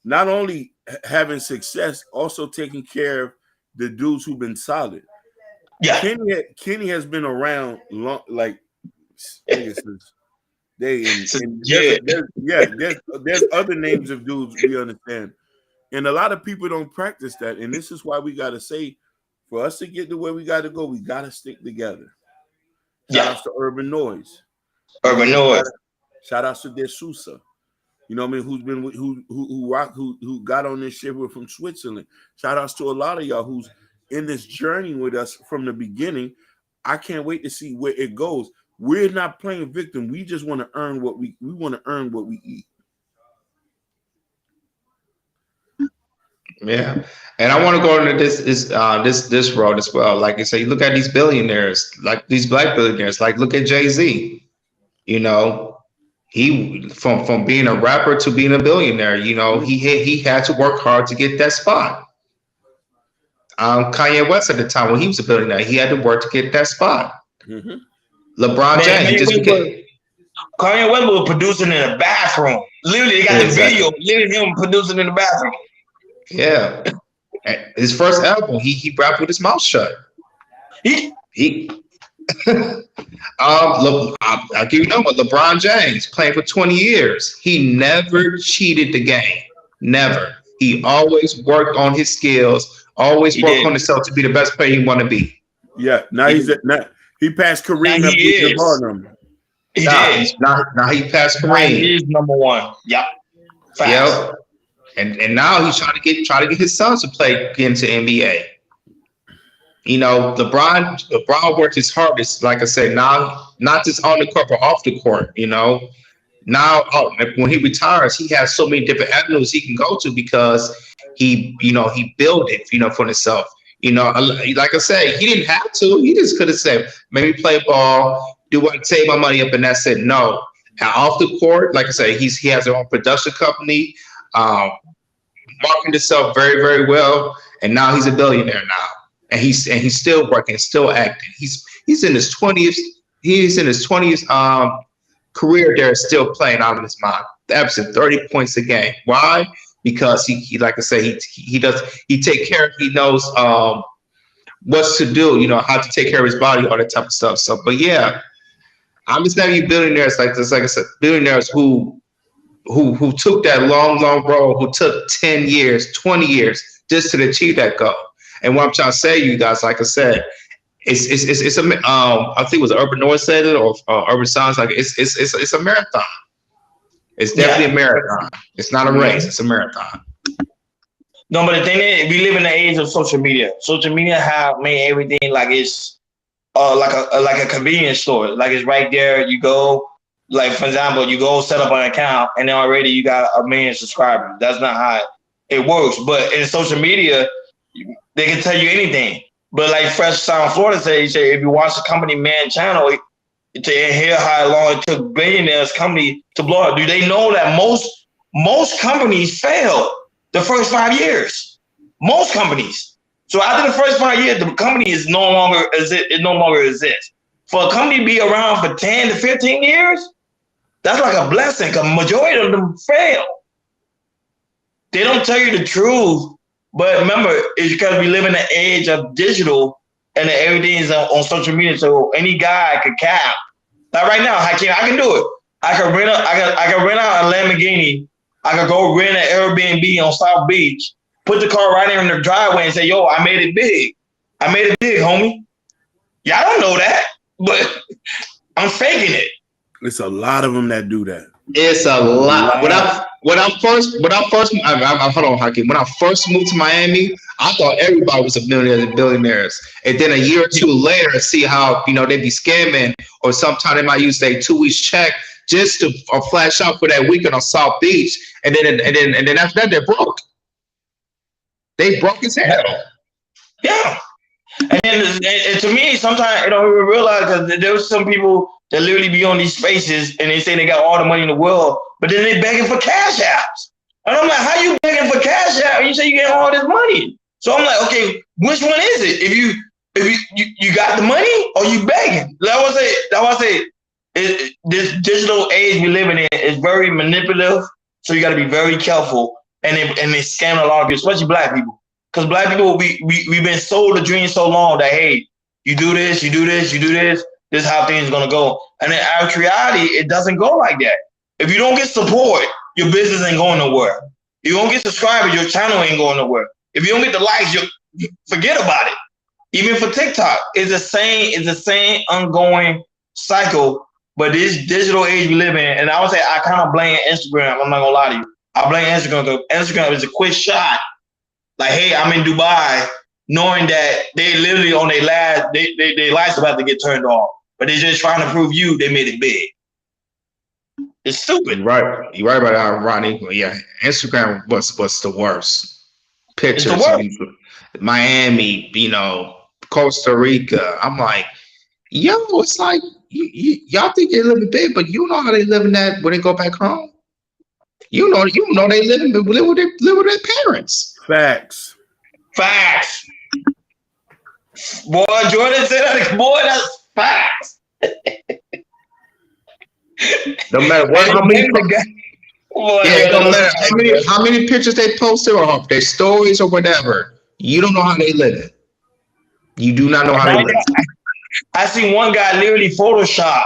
not only having success, also taking care of the dudes who've been solid. Yeah, Kenny has been around long, like there's other names of dudes we understand, and a lot of people don't practice that. And this is why we got to say, for us to get to where we got to go, we got to stick together. Shout outs to Urban Noise. Shout outs to De Sousa. You know what I mean? Who got on this shit from Switzerland. Shout outs to a lot of y'all who's in this journey with us from the beginning. I can't wait to see where it goes. We're not playing victim. We just want to earn what we want to earn what we eat. Yeah, and I want to go into this road as well. Like you say, you look at these billionaires, like these black billionaires. Like look at Jay-Z. You know, he from being a rapper to being a billionaire. You know, he had to work hard to get that spot. Kanye West at the time when he was a billionaire, he had to work to get that spot. Mm-hmm. LeBron James Kanye West was producing in a bathroom. Literally, they got the video. Literally, him producing in the bathroom. Yeah, his first album, he rapped with his mouth shut. I'll give you a number. LeBron James playing for 20 years. He never cheated the game. Never. He always worked on his skills. Always worked on himself to be the best player he want to be. Yeah. Now he passed Kareem Abdul-Jabbar. Now he passed Kareem. He is number one. Yep. Yep. And now he's trying to get his sons to get into NBA. You know, LeBron worked his hardest, like I said, now not just on the court, but off the court, you know. Now when he retires, he has so many different avenues he can go to because he built it, for himself. You know, like I said, he didn't have to. He just could have said, maybe play ball, save my money up, and that's it. No. And off the court, like I said, he has his own production company, marketing himself very, very well, and now he's a billionaire now. And he's still working, still acting. He's in his 20th. He's in his 20th career there, still playing out of his mind. Averaging 30 points a game. Why? Because he like I say, he take care. He knows what to do. You know, how to take care of his body, all that type of stuff. So, but yeah, I'm just telling you, billionaires like this. Like I said, billionaires who took that long road, who took 10 years, 20 years just to achieve that goal. And what I'm trying to say, you guys, like I said, it's a I think it was Urban Noise said it or Urban Sounds, like it's a marathon. It's definitely a marathon. It's not a race. It's a marathon. No, but the thing is, we live in the age of social media. Social media have made everything like it's like a convenience store. Like it's right there. You go, like for example, you go set up an account and then already you got 1 million subscribers. That's not how it works. But in social media, they can tell you anything. But like Fresh Sound Florida said, if you watch the Company Man channel, to hear how long it took billionaires company to blow up. Do they know that most companies fail the first 5 years? Most companies. So after the first 5 years, the company is no longer exists. For a company to be around for 10 to 15 years, that's like a blessing. Because majority of them fail. They don't tell you the truth. But remember, it's because we live in the age of digital and everything is on social media. So any guy could cap. Like right now, I can do it. I could rent out a Lamborghini. I could go rent an Airbnb on South Beach, put the car right there in the driveway and say, yo, I made it big. I made it big, homie. Y'all don't know that, but I'm faking it. It's a lot of them that do that. It's a lot. When I first hold on, Hakeem. When I first moved to Miami, I thought everybody was a millionaire and billionaires. And then a year or two later, see how they be scamming, or sometimes they might use their 2 weeks check just to flash out for that weekend on South Beach, and then after that they're broke. They broke as hell. Yeah. And to me, sometimes we realize because there's some people that literally be on these spaces and they say they got all the money in the world, but then they begging for cash apps. And I'm like, how you begging for cash app? And you say you get all this money. So I'm like, okay, which one is it? If you got the money or you begging? That's why I say this digital age we living in is very manipulative. So you got to be very careful. And they scam a lot of people, especially black people. Because black people, we've been sold a dream so long that, hey, you do this, you do this, you do this. This is how things are going to go. And in reality, it doesn't go like that. If you don't get support, your business ain't going nowhere. If you don't get subscribers, your channel ain't going nowhere. If you don't get the likes, you forget about it. Even for TikTok, it's the same ongoing cycle. But this digital age we live in, and I would say I kind of blame Instagram. I'm not going to lie to you. I blame Instagram because Instagram is a quick shot. Like, hey, I'm in Dubai, knowing that they literally on their lights about to get turned off. But they're just trying to prove you they made it big. It's stupid. You're right about that, Ronnie. Yeah, Instagram was the worst. Pictures of Miami, Costa Rica. I'm like, yo, it's like y'all think they're living big, but you know how they living that when they go back home. You know they live with their parents. Facts. Boy, Jordan said that. Boy, that's facts. No matter what, how many pictures they posted or their stories or whatever, you don't know how they live it. You do not know how they live it. I seen one guy literally Photoshop.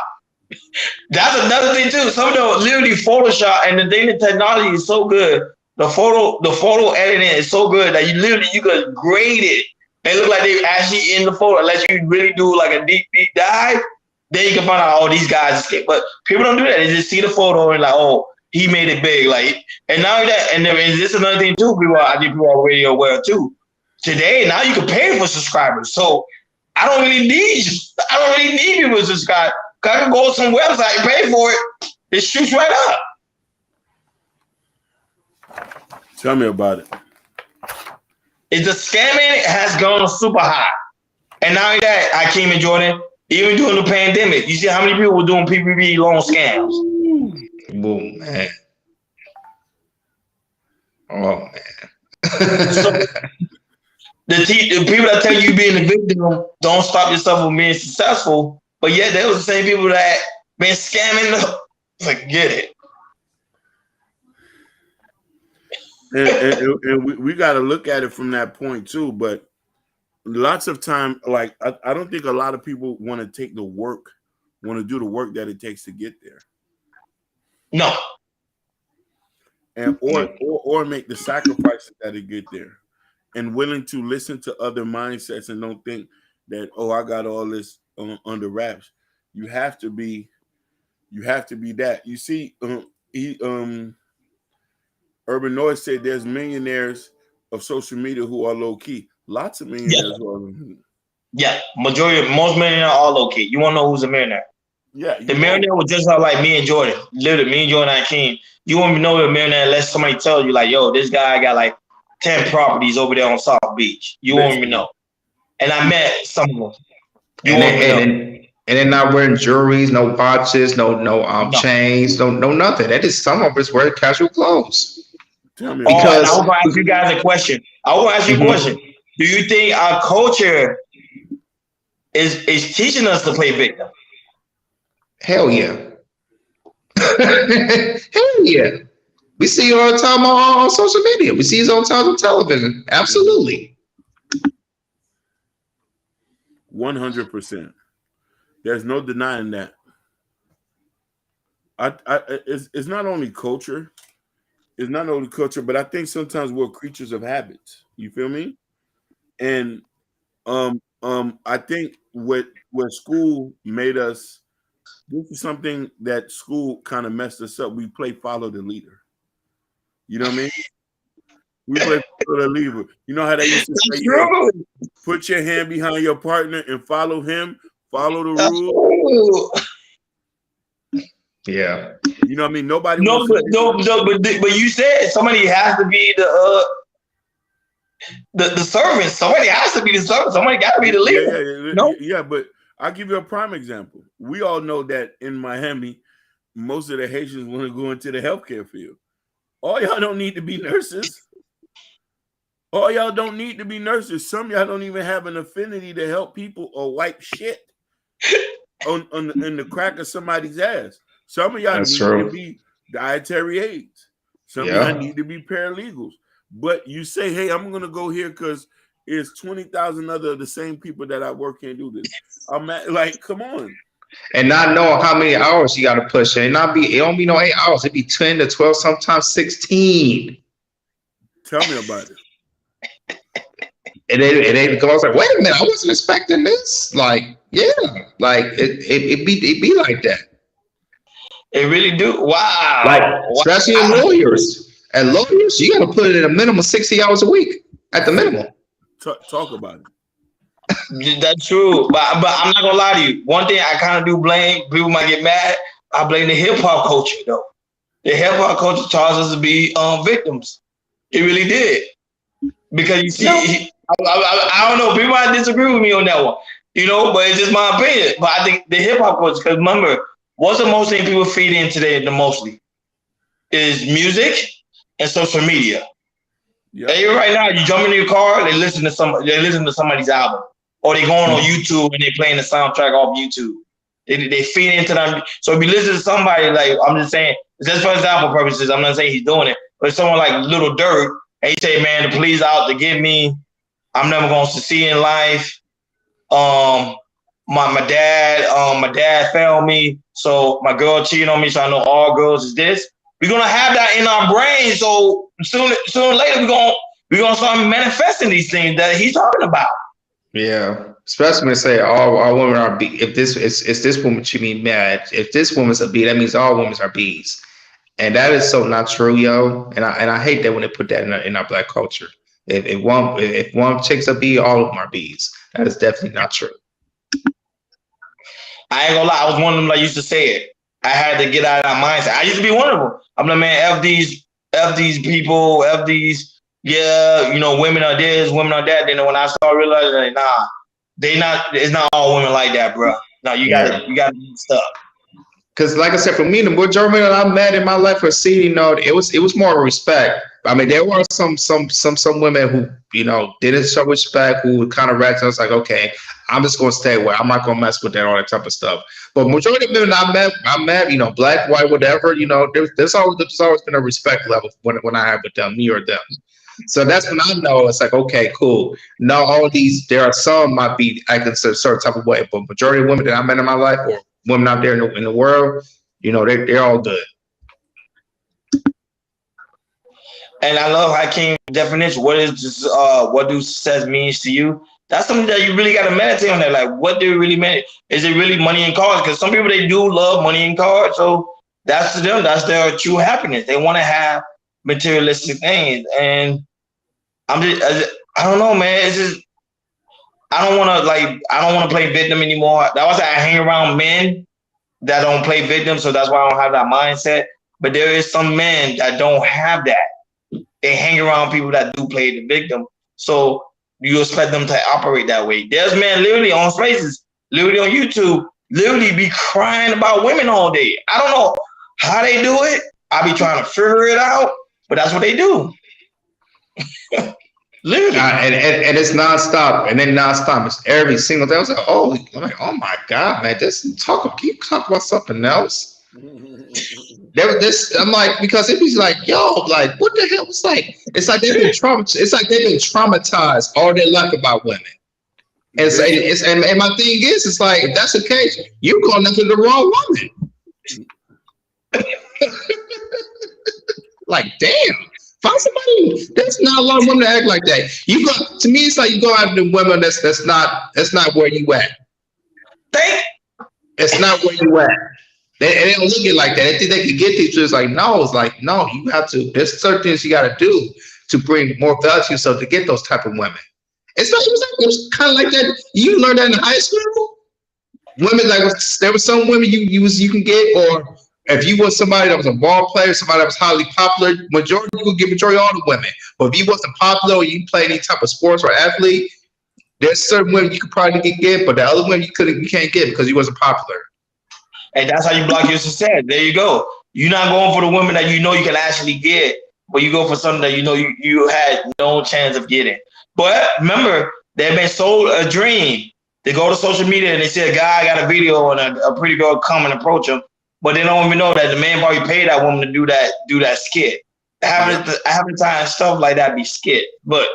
That's another thing too. Some of them literally Photoshop, and the data technology is so good. The photo editing is so good that you could grade it. They look like they actually in the photo. Unless you really do like a deep dive, then you can find out, these guys escape. But people don't do that. They just see the photo and like, oh, he made it big. Like, and now that, and there is this another thing too. I think people are already aware too. Today, now you can pay for subscribers. So I don't really need people to subscribe. I can go to some website and pay for it. It shoots right up. Tell me about it. The scamming has gone super high. And now that Hakeem and Jordan, even during the pandemic, you see how many people were doing PPP loan scams? Boom, man. Oh, man. So, the people that tell you being a victim don't stop yourself from being successful, but yet they was the same people that been scamming. Forget it. And we got to look at it from that point too. But lots of time, like I don't think a lot of people want to take the work, want to do the work that it takes to get there. No. And or make the sacrifices that to get there, and willing to listen to other mindsets and don't think that, oh, I got all this under wraps. You have to be that. You see, Urban Noise said there's millionaires of social media who are low key. Lots of millionaires who are low key. Yeah, most millionaires are low key. You want to know who's a millionaire? Yeah, the millionaire was just like me and Jordan. Literally, me and Jordan and King. You won't even know a millionaire unless somebody tells you, like, yo, this guy got like 10 properties over there on South Beach. You won't even know. And I met some of them. And they're not wearing jewelries, no watches, no chains, no nothing. That is, some of us wear casual clothes. Tell me. Because I was going to ask you guys a question. Do you think our culture is teaching us to play victim? Hell yeah. Hell yeah. We see it all the time on social media. We see it all the time on television. Absolutely. 100%. There's no denying that. It's not only culture. It's not only culture, but I think sometimes we're creatures of habits. You feel me? And I think what school made us. This is something that school kind of messed us up. We play follow the leader. You know what I mean? We play follow the leader. You know how they used to say, yo, put your hand behind your partner and follow him, follow the rules. Yeah. You know what I mean? Nobody. But you said somebody has to be the servant. Somebody has to be the servant. Somebody got to be the leader. Yeah, but I'll give you a prime example. We all know that in Miami, most of the Haitians want to go into the healthcare field. All y'all don't need to be nurses. All y'all don't need to be nurses. Some of y'all don't even have an affinity to help people or wipe shit in the crack of somebody's ass. Some of y'all need to be dietary aides. Some of y'all need to be paralegals. But you say, hey, I'm going to go here because it's 20,000 other of the same people that I work can't do this. I'm like, come on. And not knowing how many hours you got to push in. It don't be no 8 hours. It be 10 to 12, sometimes 16. Tell me about it. And it goes like, wait a minute, I wasn't expecting this. Like, yeah, like it be like that. It really do. Wow. Like, especially in lawyers. And lawyers, you got to put it in a minimum 60 hours a week at the minimum. Talk about it. That's true. But I'm not going to lie to you. One thing I kind of do blame, people might get mad, I blame the hip-hop culture, though. The hip-hop culture taught us to be victims. It really did. Because you see, I don't know, people might disagree with me on that one, you know, but it's just my opinion. But I think the hip-hop culture, because remember, what's the most thing people feed in today the mostly? Is music and social media. Yep. Hey, right now, you jump in your car, they listen to somebody's album. Or they going on YouTube and they playing the soundtrack off YouTube. They feed into them. So if you listen to somebody, like, I'm just saying, just for example purposes, I'm not saying he's doing it, but someone like Lil Durk, and he say, man, the police out to get me. I'm never going to succeed in life. My dad failed me. So my girl cheated on me. So I know all girls is this. We're going to have that in our brain. So sooner or later, we're gonna start manifesting these things that he's talking about. Yeah. Especially when they say all women are bees. If this woman should be mad. If this woman's a bee, that means all women are bees. And that is so not true, yo. And I hate that when they put that in our black culture. If one chick's a bee, all of them are bees. That is definitely not true. I ain't gonna lie, I was one of them that used to say it. I had to get out of that mindset. I used to be one of them. I'm like, man, F these people, F these, yeah, you know, women are this, women are that. Then when I started realizing, like, nah, it's not all women like that, bro. No, you gotta do stuff. Because, like I said, for me, the majority that I met in my life for CD note, it was more of a respect. I mean, there were some women who, you know, didn't show respect, who would kind of react. I was like, okay, I'm just gonna stay away. I'm not gonna mess with that, all that type of stuff. But majority of women I met, you know, black, white, whatever, you know, there's always been a respect level when I have with them, me or them. So that's when I know it's like, okay, cool. Now all these, there are some might be acting a certain type of way, but majority of women that I met in my life, or women out there in the world, you know, they're all good. And I love Hakeem's definition. What do success means to you? That's something that you really got to meditate on. That, like, what do it really mean? Is it really money and cars? Because some people, they do love money and cars. So that's to them. That's their true happiness. They want to have materialistic things. And I don't know, man. It's just, I don't want to play victim anymore. That was I hang around men that don't play victim, so that's why I don't have that mindset. But there is some men that don't have that. They hang around people that do play the victim. So you expect them to operate that way. There's men literally on Spaces, literally on YouTube, literally be crying about women all day. I don't know how they do it. I be trying to figure it out, but that's what they do. Literally. And it's nonstop, and then nonstop. It's every single day. I was like, oh my God, man, keep talking about something else. There was this, I'm like, because it was like, yo, like, what the hell? It's like they've been traumatized all their life about women. And and my thing is, it's like, if that's the case, you're going after the wrong woman. Like, damn. Find somebody. There's not a lot of women that act like that. You go to me, it's like you go out to women that's not where you at. It's not where you at. They don't look at it like that. They think they can get these. It's like, no, you have to. There's certain things you got to do to bring more value to yourself to get those type of women. It was kind of like that. You learned that in high school. Women there were some women you can get, or if you was somebody that was a ball player, somebody that was highly popular, majority you could get majority all the women. But if you wasn't popular or you played any type of sports or athlete, there's certain women you could probably get, but the other women you can't get because you wasn't popular. And that's how you block your success. There you go. You're not going for the women that you know you can actually get, but you go for something that you know you had no chance of getting. But remember, they've been sold a dream. They go to social media and they see a guy got a video and a pretty girl come and approach him, but they don't even know that the man probably paid that woman to do that skit. Having time stuff like that be skit, but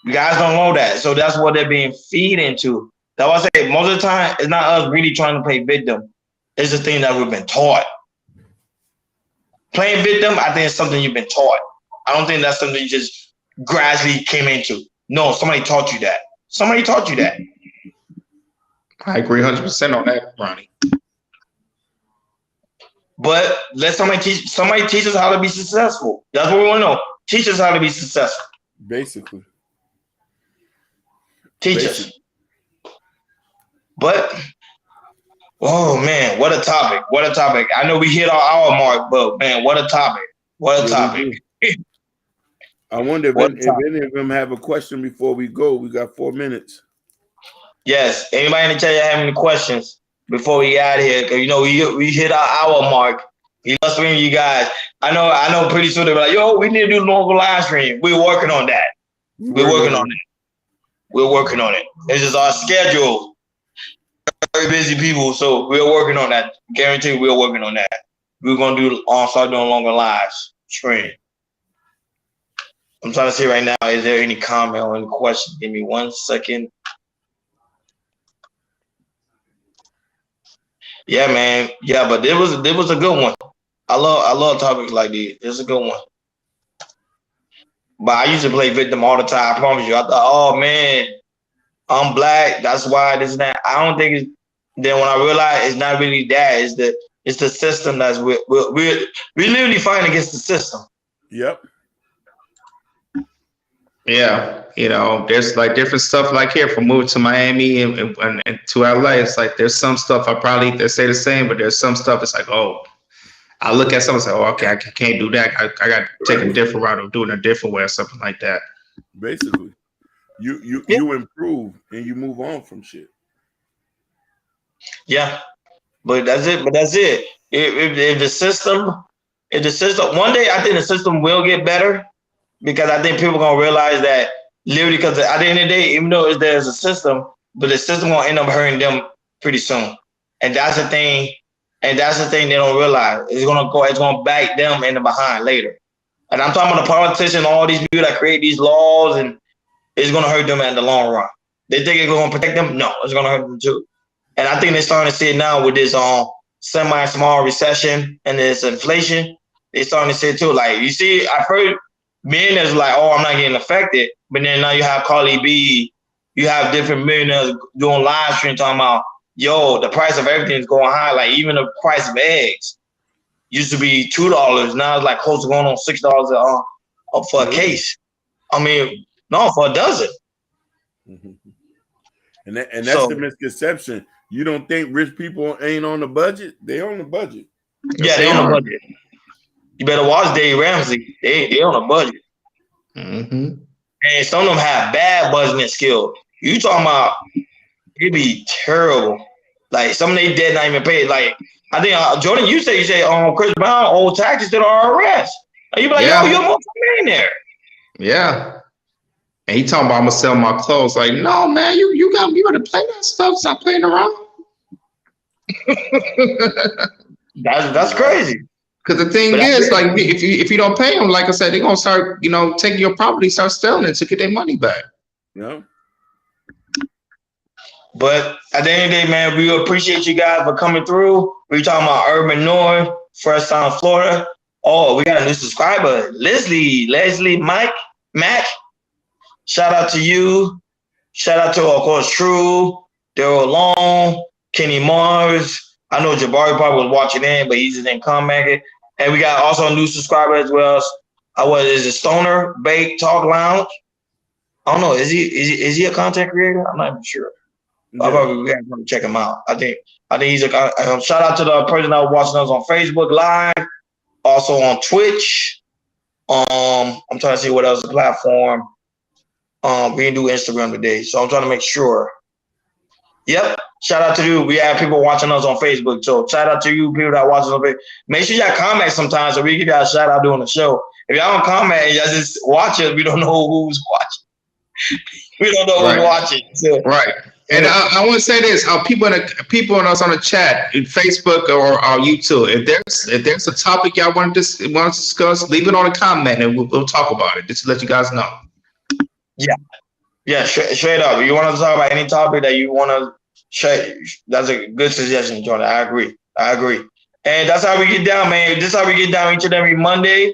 you guys don't know that, so that's what they're being feed into. That's why I say most of the time it's not us really trying to play victim. It's the thing that we've been taught. Playing victim, I think it's something you've been taught. I don't think that's something you just gradually came into. No, somebody taught you that. Somebody taught you that. I agree 100% on that, Ronnie. But let somebody teach us how to be successful. That's what we want to know. Teach us how to be successful. Basically. Teach us. But oh man, what a topic. What a topic. I know we hit our hour mark, but man, what a topic. What a topic. I wonder if any of them have a question before we go. We got 4 minutes. Yes. Anybody in the chat have any questions before we get out of here? Because you know we hit our hour mark. We love streaming you guys. I know pretty soon they'll be like, yo, we need to do longer live stream. We're working on that. We're working on it. We're working on it. This is our schedule. Very busy people, so we're working on that. Guarantee we're working on that. We're gonna start doing longer lives stream. I'm trying to see right now. Is there any comment or any question? Give me 1 second. Yeah, man. Yeah, but there was a good one. I love topics like these. It's a good one. But I used to play victim all the time. I promise you. I thought, oh man, I'm black. That's why this and that. I don't think it's. Then when I realized it's not really that. It's the system that's we're literally fighting against the system. Yep. Yeah, there's like different stuff like here from moving to Miami and to LA. It's like there's some stuff they say the same, but there's some stuff it's like, oh, I look at something and say, oh, okay, I can't do that. I got to take a different route or do it a different way or something like that. Basically, you improve and you move on from shit. Yeah, but that's it. If the system, one day I think the system will get better. Because I think people are going to realize that literally, because at the end of the day, even though there's a system, but the system going to end up hurting them pretty soon. And that's the thing. And that's the thing they don't realize. It's going to back them in the behind later. And I'm talking about the politicians, all these people that create these laws, and it's going to hurt them in the long run. They think it's going to protect them? No, it's going to hurt them too. And I think they're starting to see it now with this semi-small recession and this inflation. They're starting to see it too. Like, you see, I've heard millionaires like, oh, I'm not getting affected. But then now you have Carly B, you have different millionaires doing live stream talking about, yo, the price of everything is going high. Like even the price of eggs used to be $2. Now it's like close to going on $6 for a case. I mean, no, for a dozen. Mm-hmm. And that's the misconception. You don't think rich people ain't on the budget? They on the budget. Yeah, they on the budget. You better watch Dave Ramsey. They on a budget. Mm-hmm. And some of them have bad budgeting skills. You talking about it be terrible. Like some of they dead not even paid. Like I think Jordan, you say Chris Brown owe taxes to the IRS. And you be like, yo, you're a multi-millionaire. Yeah. And he talking about I'm gonna sell my clothes. Like, no, man, you gotta play that stuff. Stop playing around. That's crazy. Because the thing is, like, if you don't pay them, like I said, they're gonna start, taking your property, start selling it to get their money back. Yeah. But at the end of the day, man, we appreciate you guys for coming through. We're talking about Urban North, First time Florida. Oh, we got a new subscriber, Leslie, Mac. Shout out to you. Shout out to, of course, True, Daryl Long, Kenny Mars. I know Jabari probably was watching in, but he just didn't come back. And we got also a new subscriber as well. Is it Stoner Bake Talk Lounge? I don't know. Is he a content creator? I'm not even sure. Yeah. We got to check him out. I think he's a shout out to the person that was watching us on Facebook Live, also on Twitch. I'm trying to see what else the platform. We didn't do Instagram today, so I'm trying to make sure. Yep. Shout out to you. We have people watching us on Facebook, so shout out to you people that watch us on Facebook. Make sure y'all comment sometimes so we give y'all a shout out during the show. If y'all don't comment and y'all just watch it, we don't know who's watching. We don't know who's watching. So. Right. And I want to say this: people on us on the chat, in Facebook or YouTube. If there's a topic y'all want to discuss, leave it on a comment and we'll talk about it. Just to let you guys know. Yeah, straight up. If you want to talk about any topic that you want to share, that's a good suggestion, Jordan. I agree. And that's how we get down, man. This is how we get down each and every Monday,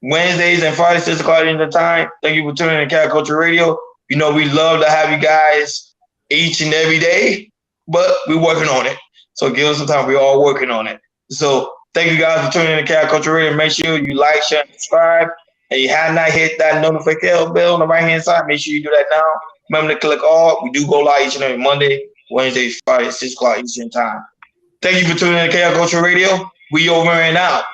Wednesdays, and Fridays, 6 o'clock in the time. Thank you for tuning in to Cat Culture Radio. You know, we love to have you guys each and every day, but we're working on it. So give us some time. We're all working on it. So thank you guys for tuning in to Cat Culture Radio. Make sure you like, share, and subscribe. And you have not hit that notification bell on the right-hand side, make sure you do that now. Remember to click all. We do go live each and every Monday, Wednesday, Friday, 6 o'clock Eastern time. Thank you for tuning in to Cat Culture Radio. We over and out.